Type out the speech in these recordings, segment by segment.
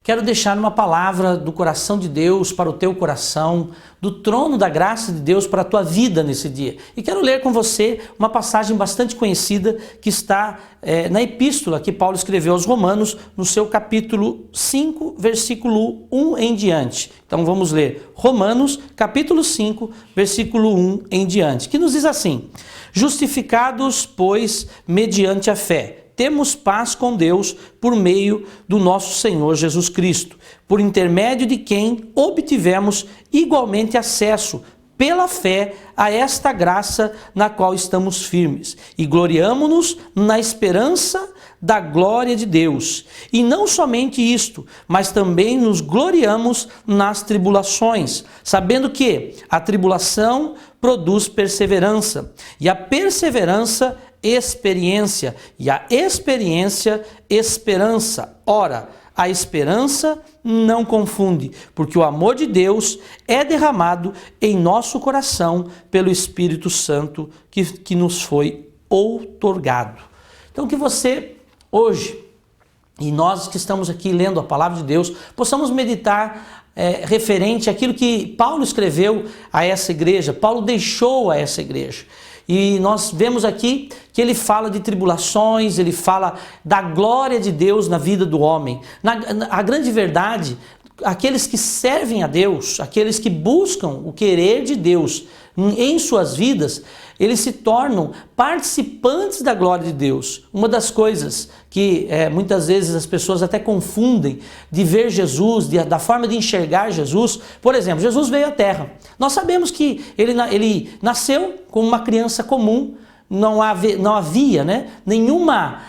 quero deixar uma palavra do coração de Deus para o teu coração, do trono da graça de Deus para a tua vida nesse dia. E quero ler com você uma passagem bastante conhecida que está na epístola que Paulo escreveu aos Romanos, no seu capítulo 5, versículo 1 em diante. Então vamos ler Romanos, capítulo 5, versículo 1 em diante, que nos diz assim: justificados, pois, mediante a fé, temos paz com Deus por meio do nosso Senhor Jesus Cristo, por intermédio de quem obtivemos igualmente acesso, pela fé, a esta graça na qual estamos firmes, e gloriamo-nos na esperança da glória de Deus. E não somente isto, mas também nos gloriamos nas tribulações, sabendo que a tribulação produz perseverança, e a perseverança experiência, e a experiência esperança. Ora, a esperança não confunde, porque o amor de Deus é derramado em nosso coração pelo Espírito Santo que nos foi outorgado. Então que você hoje, e nós que estamos aqui lendo a palavra de Deus, possamos meditar referente àquilo que Paulo escreveu a essa igreja, Paulo deixou a essa igreja. E nós vemos aqui que ele fala de tribulações, ele fala da glória de Deus na vida do homem. A grande verdade, aqueles que servem a Deus, aqueles que buscam o querer de Deus em suas vidas, eles se tornam participantes da glória de Deus. Uma das coisas que muitas vezes as pessoas até confundem de ver Jesus, da forma de enxergar Jesus. Por exemplo, Jesus veio à Terra. Nós sabemos que ele nasceu como uma criança comum, não havia nenhuma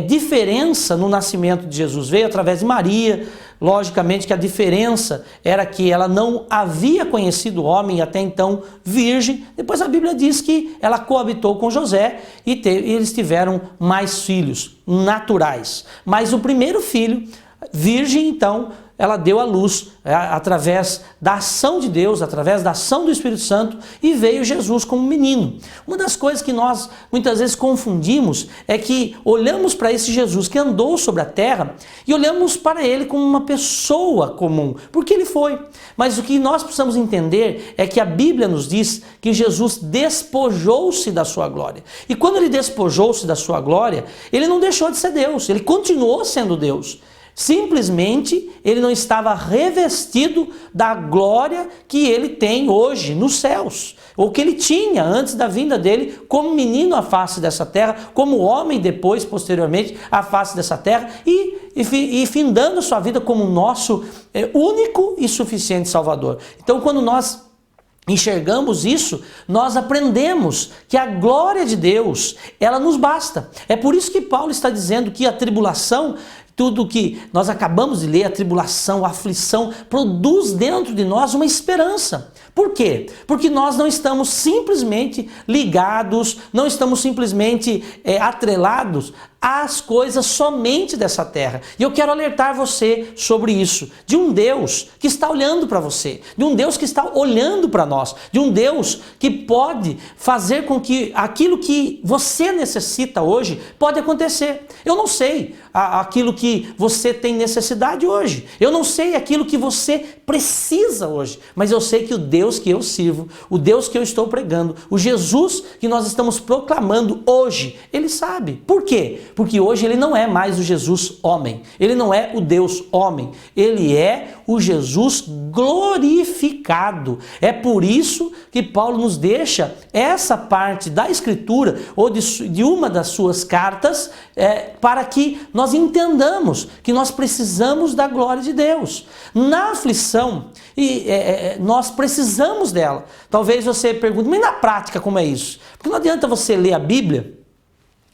diferença no nascimento de Jesus. Veio através de Maria. Logicamente que a diferença era que ela não havia conhecido o homem, até então virgem. Depois a Bíblia diz que ela coabitou com José e eles tiveram mais filhos naturais. Mas o primeiro filho, virgem, então, ela deu à luz através da ação de Deus, através da ação do Espírito Santo, e veio Jesus como menino. Uma das coisas que nós muitas vezes confundimos é que olhamos para esse Jesus que andou sobre a terra e olhamos para ele como uma pessoa comum, porque ele foi. Mas o que nós precisamos entender é que a Bíblia nos diz que Jesus despojou-se da sua glória. E quando ele despojou-se da sua glória, ele não deixou de ser Deus, ele continuou sendo Deus. Simplesmente ele não estava revestido da glória que ele tem hoje nos céus, ou que ele tinha antes da vinda dele como menino à face dessa terra, como homem depois, posteriormente, à face dessa terra, e findando sua vida como nosso único e suficiente Salvador. Então, quando nós enxergamos isso, nós aprendemos que a glória de Deus, ela nos basta. É por isso que Paulo está dizendo que a tribulação, tudo que nós acabamos de ler, a tribulação, a aflição, produz dentro de nós uma esperança. Por quê? Porque nós não estamos simplesmente ligados, não estamos simplesmente atrelados às coisas somente dessa terra. E eu quero alertar você sobre isso, de um Deus que está olhando para você, de um Deus que está olhando para nós, de um Deus que pode fazer com que aquilo que você necessita hoje pode acontecer. Eu não sei aquilo que você tem necessidade hoje, eu não sei aquilo que você precisa hoje, mas eu sei que o Deus que eu sirvo, o Deus que eu estou pregando, o Jesus que nós estamos proclamando hoje, ele sabe. Por quê? Porque hoje ele não é mais o Jesus homem, ele não é o Deus homem, ele é o Jesus glorificado. É por isso que Paulo nos deixa essa parte da Escritura, ou de uma das suas cartas, para que nós entendamos que nós precisamos da glória de Deus. Na aflição, nós precisamos dela. Talvez você pergunte, mas na prática como é isso? Porque não adianta você ler a Bíblia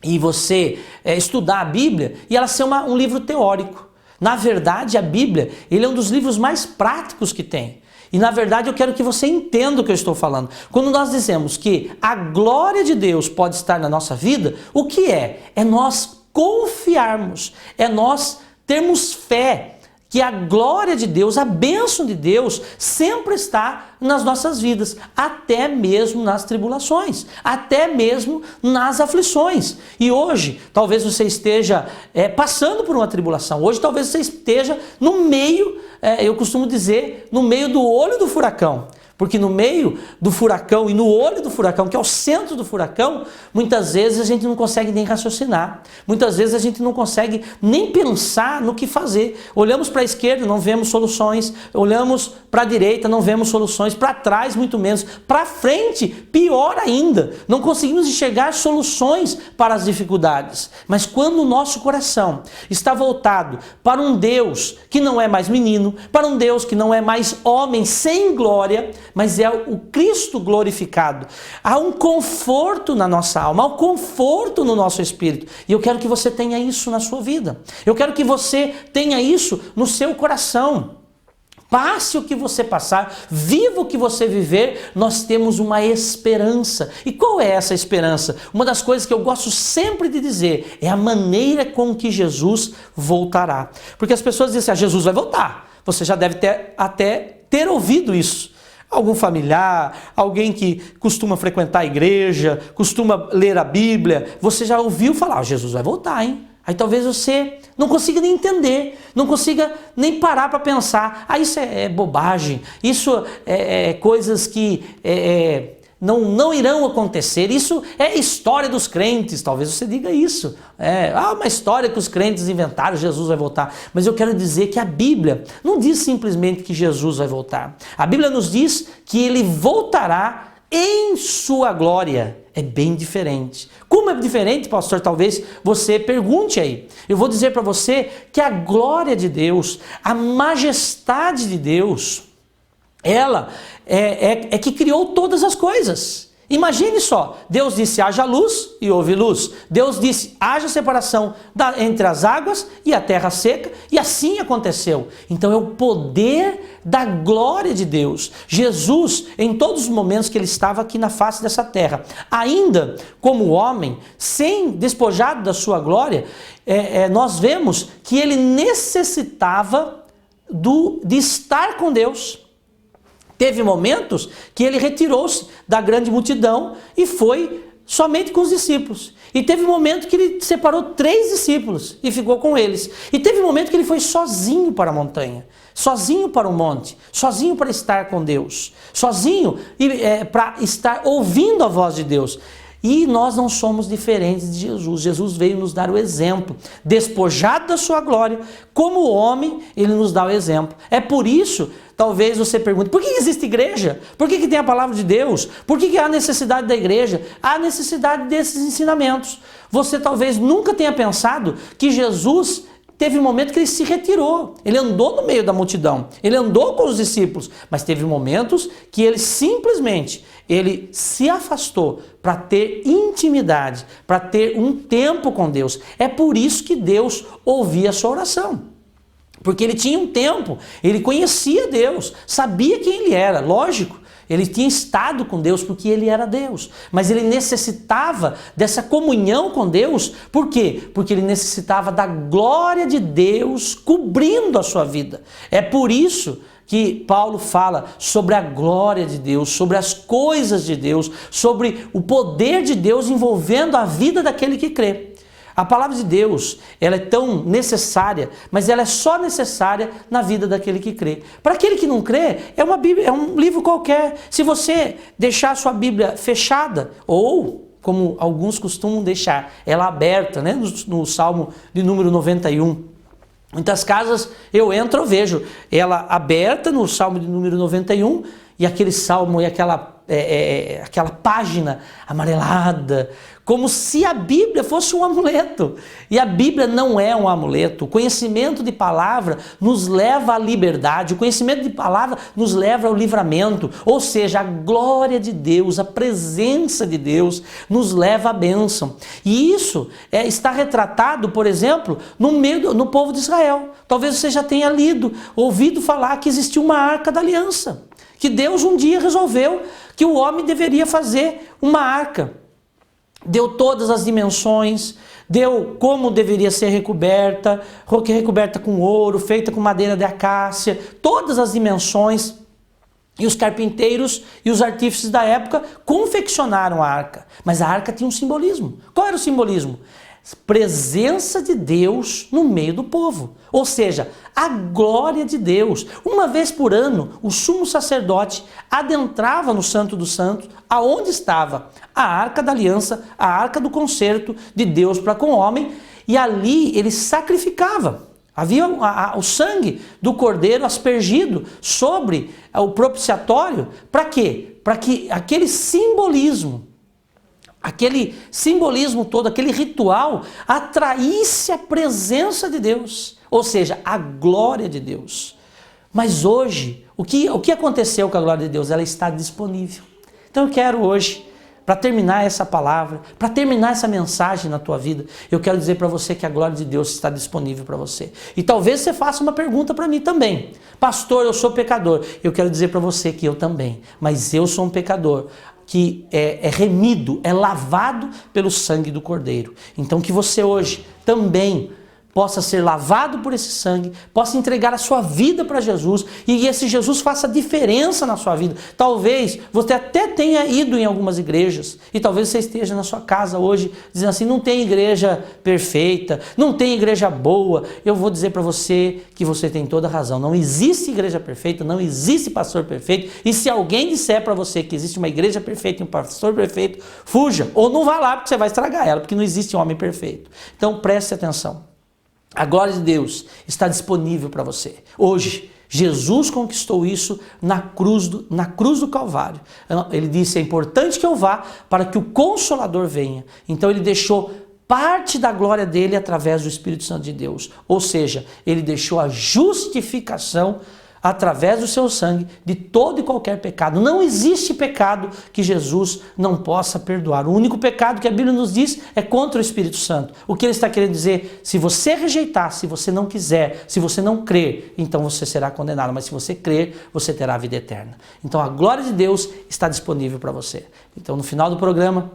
e você estudar a Bíblia e ela ser um livro teórico. Na verdade, a Bíblia, ele é um dos livros mais práticos que tem. E na verdade eu quero que você entenda o que eu estou falando. Quando nós dizemos que a glória de Deus pode estar na nossa vida, o que é? É nós confiarmos, é nós termos fé que a glória de Deus, a bênção de Deus sempre está nas nossas vidas, até mesmo nas tribulações, até mesmo nas aflições. E hoje, talvez você esteja passando por uma tribulação, hoje talvez você esteja no meio, eu costumo dizer, no meio do olho do furacão. Porque no meio do furacão e no olho do furacão, que é o centro do furacão, muitas vezes a gente não consegue nem raciocinar. Muitas vezes a gente não consegue nem pensar no que fazer. Olhamos para a esquerda, não vemos soluções. Olhamos para a direita, não vemos soluções. Para trás, muito menos. Para frente, pior ainda. Não conseguimos enxergar soluções para as dificuldades. Mas quando o nosso coração está voltado para um Deus que não é mais menino, para um Deus que não é mais homem sem glória, mas é o Cristo glorificado. Há um conforto na nossa alma, há um conforto no nosso espírito. E eu quero que você tenha isso na sua vida. Eu quero que você tenha isso no seu coração. Passe o que você passar, viva o que você viver, nós temos uma esperança. E qual é essa esperança? Uma das coisas que eu gosto sempre de dizer é a maneira com que Jesus voltará. Porque as pessoas dizem assim, Jesus vai voltar. Você já deve até ter ouvido isso. Algum familiar, alguém que costuma frequentar a igreja, costuma ler a Bíblia, você já ouviu falar, Jesus vai voltar, hein? Aí talvez você não consiga nem entender, não consiga nem parar para pensar. Isso é bobagem, isso é coisas que não irão acontecer. Isso é história dos crentes, talvez você diga isso. Uma história que os crentes inventaram, Jesus vai voltar. Mas eu quero dizer que a Bíblia não diz simplesmente que Jesus vai voltar. A Bíblia nos diz que ele voltará em sua glória. É bem diferente. Como é diferente, pastor? Talvez você pergunte aí. Eu vou dizer para você que a glória de Deus, a majestade de Deus, ela é que criou todas as coisas. Imagine só, Deus disse haja luz e houve luz. Deus disse haja separação entre as águas e a terra seca e assim aconteceu. Então é o poder da glória de Deus. Jesus, em todos os momentos que ele estava aqui na face dessa terra, ainda como homem, sem despojado da sua glória, nós vemos que ele necessitava de estar com Deus. Teve momentos que ele retirou-se da grande multidão e foi somente com os discípulos. E teve momento que ele separou 3 discípulos e ficou com eles. E teve momento que ele foi sozinho para a montanha, sozinho para o monte, sozinho para estar com Deus, sozinho para estar ouvindo a voz de Deus. E nós não somos diferentes de Jesus. Jesus veio nos dar o exemplo. Despojado da sua glória, como homem, ele nos dá o exemplo. É por isso, talvez você pergunte, por que existe igreja? Por que tem a palavra de Deus? Por que há necessidade da igreja? Há necessidade desses ensinamentos. Você talvez nunca tenha pensado que Jesus teve um momento que ele se retirou, ele andou no meio da multidão, ele andou com os discípulos, mas teve momentos que ele simplesmente se afastou para ter intimidade, para ter um tempo com Deus. É por isso que Deus ouvia a sua oração. Porque ele tinha um tempo, ele conhecia Deus, sabia quem ele era, lógico. Ele tinha estado com Deus porque ele era Deus. Mas ele necessitava dessa comunhão com Deus. Por quê? Porque ele necessitava da glória de Deus cobrindo a sua vida. É por isso que Paulo fala sobre a glória de Deus, sobre as coisas de Deus, sobre o poder de Deus envolvendo a vida daquele que crê. A palavra de Deus, ela é tão necessária, mas ela é só necessária na vida daquele que crê. Para aquele que não crê, é uma Bíblia, é um livro qualquer. Se você deixar a sua Bíblia fechada, ou, como alguns costumam deixar, ela aberta, né? No Salmo de número 91. Muitas casas eu entro, eu vejo ela aberta no Salmo de número 91, e aquele salmo e aquela página amarelada, como se a Bíblia fosse um amuleto. E a Bíblia não é um amuleto. O conhecimento de palavra nos leva à liberdade, o conhecimento de palavra nos leva ao livramento, ou seja, a glória de Deus, a presença de Deus nos leva à bênção. E isso está retratado, por exemplo, no povo de Israel. Talvez você já tenha ouvido falar que existia uma arca da aliança, que Deus um dia resolveu que o homem deveria fazer uma arca. Deu todas as dimensões, deu como deveria ser recoberta, recoberta com ouro, feita com madeira de acácia, todas as dimensões. E os carpinteiros e os artífices da época confeccionaram a arca. Mas a arca tinha um simbolismo. Qual era o simbolismo? Presença de Deus no meio do povo. Ou seja, a glória de Deus. Uma vez por ano, o sumo sacerdote adentrava no Santo dos Santos, aonde estava a arca da aliança, a arca do concerto de Deus para com o homem, e ali ele sacrificava. Havia o sangue do cordeiro aspergido sobre o propiciatório. Para quê? Para que aquele simbolismo todo, aquele ritual, atraísse a presença de Deus. Ou seja, a glória de Deus. Mas hoje, o que aconteceu com a glória de Deus? Ela está disponível. Então eu quero hoje, para terminar essa palavra, para terminar essa mensagem na tua vida, eu quero dizer para você que a glória de Deus está disponível para você. E talvez você faça uma pergunta para mim também. Pastor, eu sou pecador. Eu quero dizer para você que eu também. Mas eu sou um pecador que é remido, é lavado pelo sangue do Cordeiro. Então que você hoje também possa ser lavado por esse sangue, possa entregar a sua vida para Jesus e esse Jesus faça diferença na sua vida. Talvez você até tenha ido em algumas igrejas e talvez você esteja na sua casa hoje dizendo assim, não tem igreja perfeita, não tem igreja boa. Eu vou dizer para você que você tem toda a razão. Não existe igreja perfeita, não existe pastor perfeito, e se alguém disser para você que existe uma igreja perfeita e um pastor perfeito, fuja ou não vá lá porque você vai estragar ela, porque não existe um homem perfeito. Então preste atenção. A glória de Deus está disponível para você. Hoje, Jesus conquistou isso na cruz do Calvário. Ele disse, é importante que eu vá para que o Consolador venha. Então ele deixou parte da glória dele através do Espírito Santo de Deus. Ou seja, ele deixou a justificação através do seu sangue, de todo e qualquer pecado. Não existe pecado que Jesus não possa perdoar. O único pecado que a Bíblia nos diz é contra o Espírito Santo. O que ele está querendo dizer? Se você rejeitar, se você não quiser, se você não crer, então você será condenado. Mas se você crer, você terá a vida eterna. Então a glória de Deus está disponível para você. Então no final do programa,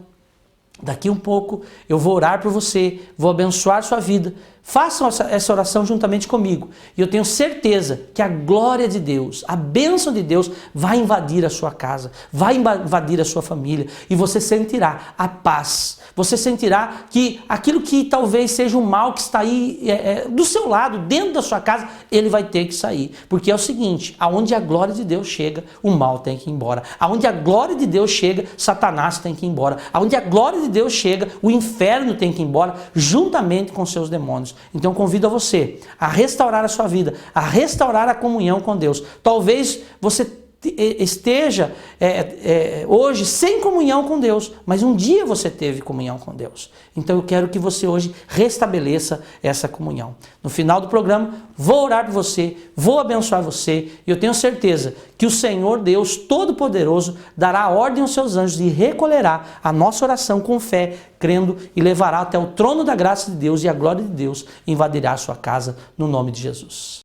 daqui um pouco, eu vou orar por você, vou abençoar sua vida. Façam essa oração juntamente comigo. E eu tenho certeza que a glória de Deus, a bênção de Deus vai invadir a sua casa, vai invadir a sua família. E você sentirá a paz. Você sentirá que aquilo que talvez seja um mal que está aí do seu lado, dentro da sua casa, ele vai ter que sair. Porque é o seguinte, aonde a glória de Deus chega, o mal tem que ir embora. Aonde a glória de Deus chega, Satanás tem que ir embora. Aonde a glória de Deus chega, o inferno tem que ir embora, juntamente com seus demônios. Então convido a você a restaurar a sua vida, a restaurar a comunhão com Deus. Talvez você esteja hoje sem comunhão com Deus, mas um dia você teve comunhão com Deus. Então eu quero que você hoje restabeleça essa comunhão. No final do programa, vou orar por você, vou abençoar você, e eu tenho certeza que o Senhor Deus Todo-Poderoso dará ordem aos seus anjos e recolherá a nossa oração com fé, crendo, e levará até o trono da graça de Deus, e a glória de Deus invadirá a sua casa, no nome de Jesus.